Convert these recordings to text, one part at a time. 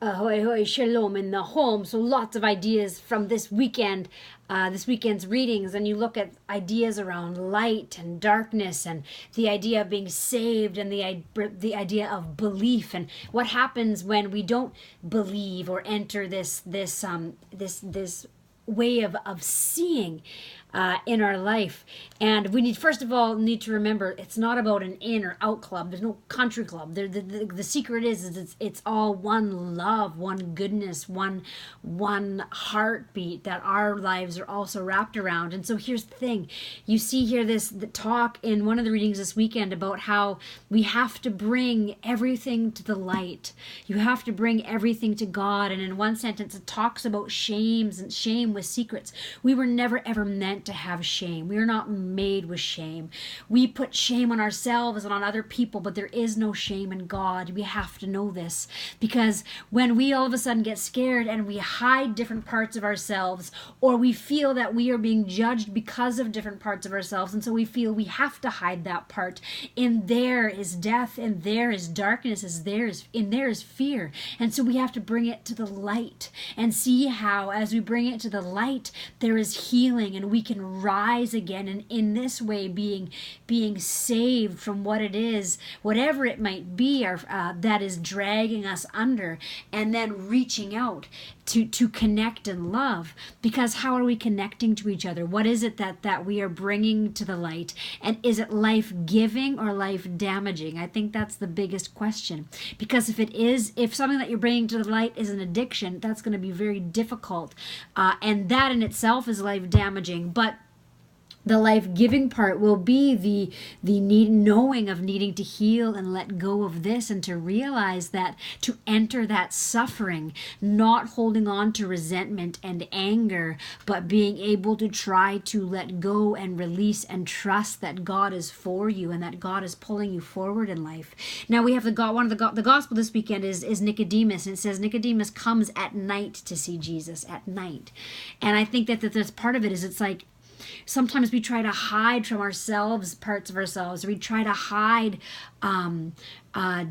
Ahoy, hoy, shalom in the home. So lots of ideas from this weekend, this weekend's readings. And you look at ideas around light and darkness and the idea of being saved and the idea of belief and what happens when we don't believe or enter this way of seeing in our life. And we need, first of all, need to remember it's not about an in or out club. There's no country club. The secret is it's all one love, one goodness, one heartbeat that our lives are also wrapped around. And so here's the thing. You see here the talk in one of the readings this weekend about how we have to bring everything to the light. You have to bring everything to God. And in one sentence, it talks about shame with secrets. We were never ever meant to have shame. We are not made with shame. We put shame on ourselves and on other people, but there is no shame in God. We have to know this, because when we all of a sudden get scared and we hide different parts of ourselves, or we feel that we are being judged because of different parts of ourselves, and so we feel we have to hide that part, in there is death, and there is darkness, in there is fear. And so we have to bring it to the light and see how, as we bring it to the light, there is healing and we can rise again, and in this way being saved from what it is, whatever it might be, or that is dragging us under, and then reaching out to connect and love. Because how are we connecting to each other? What is it that we are bringing to the light? And is it life-giving or life-damaging? I think that's the biggest question. Because if something that you're bringing to the light is an addiction, that's going to be very difficult. And that in itself is life-damaging. But the life-giving part will be the knowing of needing to heal and let go of this, and to realize that, to enter that suffering, not holding on to resentment and anger, but being able to try to let go and release and trust that God is for you and that God is pulling you forward in life. Now we have the gospel this weekend is Nicodemus, and it says Nicodemus comes at night to see Jesus at night. And I think that's part of it. Is it's like, sometimes we try to hide from ourselves parts of ourselves, or we try to hide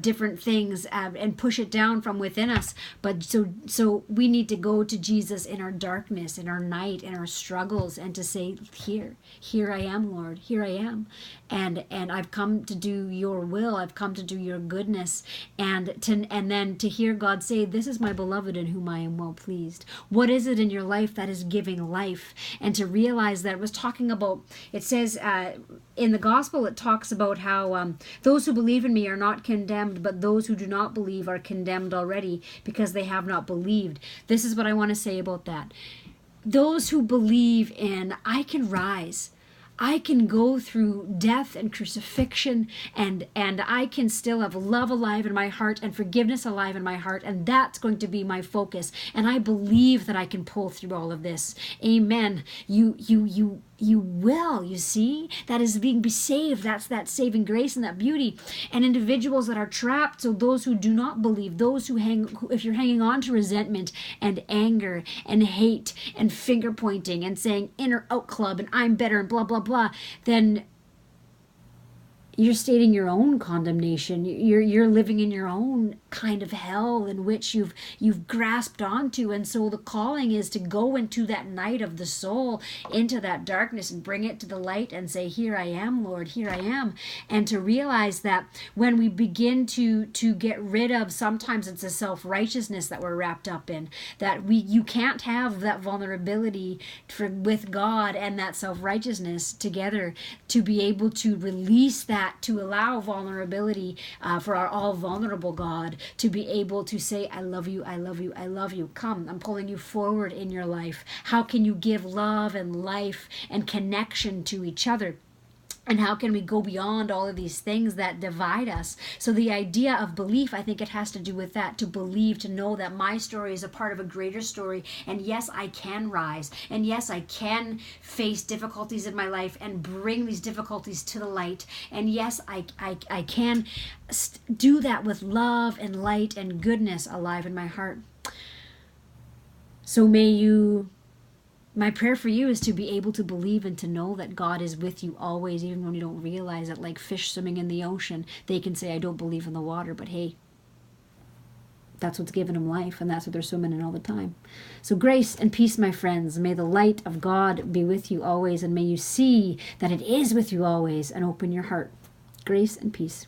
different things and push it down from within us. But so we need to go to Jesus in our darkness, in our night, in our struggles, and to say, here I am, Lord, here I am, and I've come to do your will. I've come to do your goodness, and then to hear God say, this is my beloved in whom I am well pleased. What is it in your life that is giving life? And to realize that it was talking about, it says in the gospel, it talks about how those who believe in me are not condemned, but those who do not believe are condemned already, because they have not believed. This is what I want to say about that. Those who believe in, I can rise, I can go through death and crucifixion, and I can still have love alive in my heart and forgiveness alive in my heart, and that's going to be my focus. And I believe that I can pull through all of this. Amen. You will, you see? That is being saved. That's that saving grace and that beauty. And individuals that are trapped, so those who do not believe, those if you're hanging on to resentment and anger and hate and finger pointing and saying in or out club and I'm better and blah, blah, blah, then you're stating your own condemnation. You're living in your own kind of hell in which you've grasped onto. And so the calling is to go into that night of the soul, into that darkness, and bring it to the light and say, here I am, Lord, here I am. And to realize that when we begin to get rid of, sometimes it's a self-righteousness that we're wrapped up in, that you can't have that vulnerability with God and that self-righteousness together, to be able to release that, to allow vulnerability for our all vulnerable God to be able to say, I love you, I love you, I love you. Come, I'm pulling you forward in your life. How can you give love and life and connection to each other? And how can we go beyond all of these things that divide us? So the idea of belief, I think it has to do with that, to believe, to know that my story is a part of a greater story. And yes, I can rise. And yes, I can face difficulties in my life and bring these difficulties to the light. And yes, I can do that with love and light and goodness alive in my heart. So my prayer for you is to be able to believe and to know that God is with you always, even when you don't realize it. Like fish swimming in the ocean, they can say, I don't believe in the water, but hey, That's what's given them life, and that's what they're swimming in all the time. So grace and peace, my friends. May the light of God be with you always, and may you see that it is with you always, and open your heart. Grace and peace.